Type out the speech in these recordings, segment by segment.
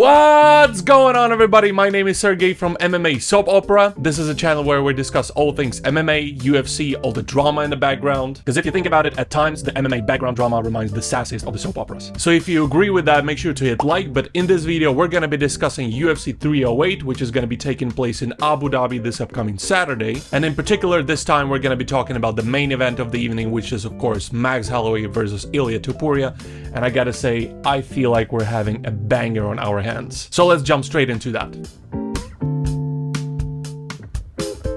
What's going on, everybody? My name is Sergey from MMA Soap Opera. This is a channel where we discuss all things MMA, UFC, all the drama in the background. Because if you think about it, at times the MMA background drama reminds the sassiest of the soap operas. So if you agree with that, make sure to hit like. But in this video, we're going to be discussing UFC 308, which is going to be taking place in Abu Dhabi this upcoming Saturday. And in particular, this time we're going to be talking about the main event of the evening, which is of course Max Holloway versus Ilia Topuria. And I gotta say, I feel like we're having a banger on our hands. So let's jump straight into that.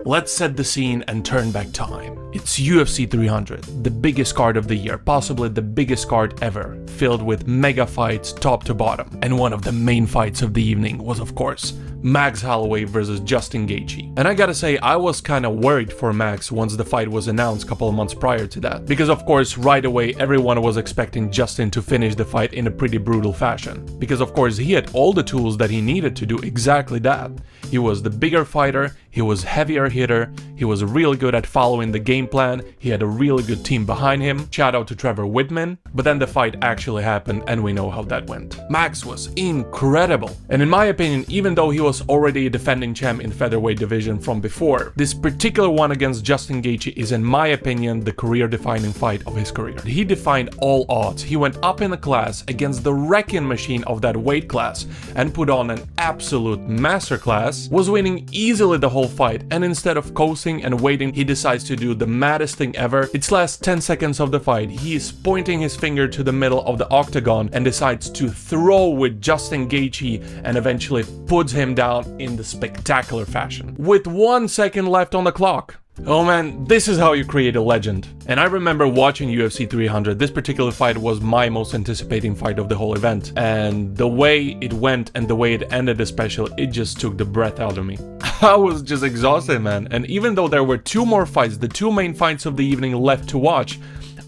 Let's set the scene and turn back time. It's UFC 300, the biggest card of the year, possibly the biggest card ever, filled with mega fights top to bottom. And one of the main fights of the evening was, of course, Max Holloway versus Justin Gaethje. And I gotta say, I was kinda worried for Max once the fight was announced a couple of months prior to that. Because of course, right away, everyone was expecting Justin to finish the fight in a pretty brutal fashion. Because of course, he had all the tools that he needed to do exactly that. He was the bigger fighter, he was heavier hitter, he was really good at following the game plan, he had a really good team behind him, shout out to Trevor Whitman, but then the fight actually happened and we know how that went. Max was incredible, and in my opinion, even though he was already a defending champ in featherweight division from before, this particular one against Justin Gaethje is, in my opinion, the career-defining fight of his career. He defied all odds, he went up in the class against the wrecking machine of that weight class and put on an absolute masterclass, was winning easily the whole fight, and instead of coasting and waiting, he decides to do the maddest thing ever. It's last 10 seconds of the fight, he is pointing his finger to the middle of the octagon and decides to throw with Justin Gaethje and eventually puts him down in the spectacular fashion, with 1 second left on the clock. Oh man, this is how you create a legend. And I remember watching UFC 300, this particular fight was my most anticipating fight of the whole event. And the way it went and the way it ended especially, it just took the breath out of me. I was just exhausted, man. And even though there were two more fights, the two main fights of the evening left to watch,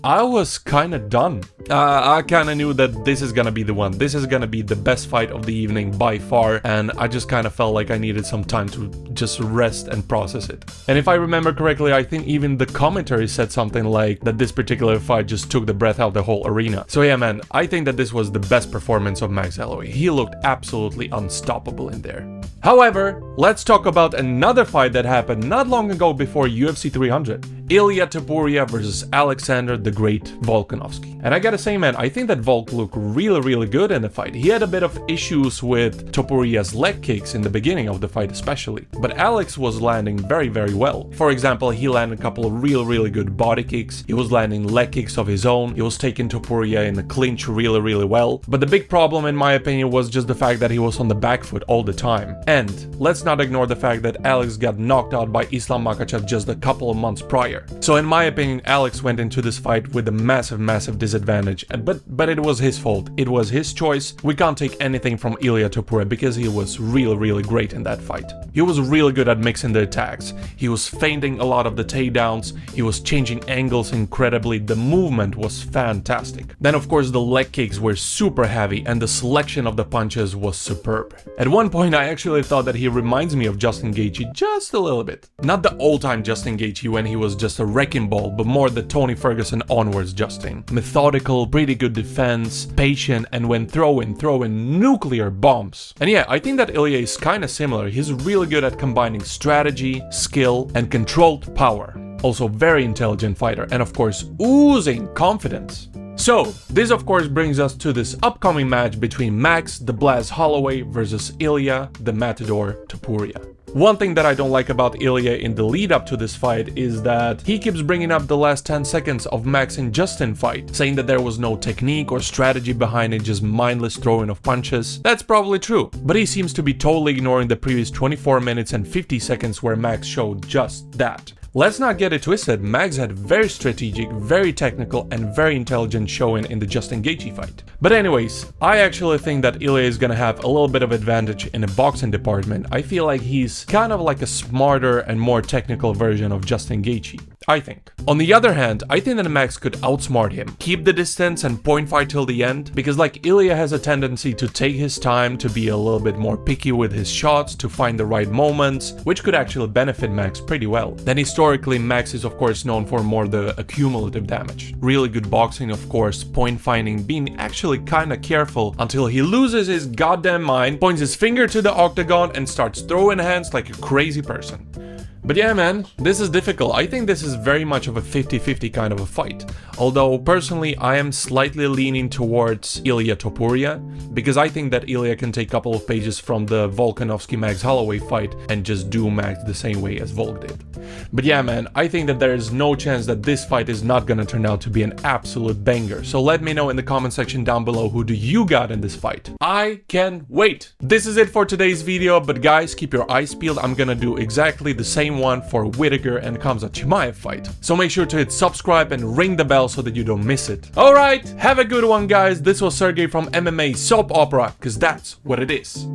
I was kinda done. I kinda knew that this is gonna be the one. This is gonna be the best fight of the evening by far, and I just kinda felt like I needed some time to just rest and process it. And if I remember correctly, I think even the commentary said something like that this particular fight just took the breath out of the whole arena. So yeah, man, I think that this was the best performance of Max Holloway. He looked absolutely unstoppable in there. However, let's talk about another fight that happened not long ago before UFC 300. Ilia Topuria versus Alexander the Great Volkanovski. And I gotta say, man, I think that Volk looked really good in the fight. He had a bit of issues with Topuria's leg kicks in the beginning of the fight especially, but Alex was landing very well. For example, he landed a couple of really good body kicks, he was landing leg kicks of his own, he was taking Topuria in the clinch really well. But the big problem, in my opinion, was just the fact that he was on the back foot all the time. And let's not ignore the fact that Alex got knocked out by Islam Makhachev just a couple of months prior. So in my opinion, Alex went into this fight with a massive disadvantage, but it was his fault. It was his choice. We can't take anything from Ilia Topuria because he was really great in that fight. He was really good at mixing the attacks. He was feinting a lot of the takedowns. He was changing angles incredibly. The movement was fantastic. Then of course the leg kicks were super heavy and the selection of the punches was superb. At one point I actually thought that he reminds me of Justin Gaethje just a little bit. Not the old-time Justin Gaethje when he was just a wrecking ball, but more the Tony Ferguson onwards Justin. Methodical, pretty good defense, patient, and when throwing nuclear bombs. And yeah, I think that Ilia is kinda similar. He's really good at combining strategy, skill, and controlled power. Also very intelligent fighter, and of course oozing confidence. So, this of course brings us to this upcoming match between Max the Blast Holloway versus Ilia the Matador Topuria. One thing that I don't like about Ilia in the lead up to this fight is that he keeps bringing up the last 10 seconds of Max and Justin fight, saying that there was no technique or strategy behind it, just mindless throwing of punches. That's probably true, but he seems to be totally ignoring the previous 24 minutes and 50 seconds where Max showed just that. Let's not get it twisted, Max had very strategic, very technical, and very intelligent showing in the Justin Gaethje fight. But anyways, I actually think that Ilia is gonna have a little bit of advantage in the boxing department. I feel like he's kind of like a smarter and more technical version of Justin Gaethje. I think. On the other hand, I think that Max could outsmart him, keep the distance and point fight till the end, because like Ilia has a tendency to take his time, to be a little bit more picky with his shots, to find the right moments, which could actually benefit Max pretty well. Then historically, Max is of course known for more the accumulative damage. Really good boxing, of course, point finding, being actually kinda careful until he loses his goddamn mind, points his finger to the octagon and starts throwing hands like a crazy person. But yeah, man, this is difficult. I think this is very much of a 50-50 kind of a fight. Although, personally, I am slightly leaning towards Ilia Topuria, because I think that Ilia can take a couple of pages from the Volkanovski-Max Holloway fight and just do Max the same way as Volk did. But yeah, man, I think that there is no chance that this fight is not gonna turn out to be an absolute banger. So let me know in the comment section down below, who do you got in this fight? I can't wait! This is it for today's video, but guys, keep your eyes peeled. I'm gonna do exactly the same one for Whittaker and Khamzat Chimaev fight. So make sure to hit subscribe and ring the bell so that you don't miss it. Alright, have a good one, guys. This was Sergey from MMA Soap Opera, because that's what it is.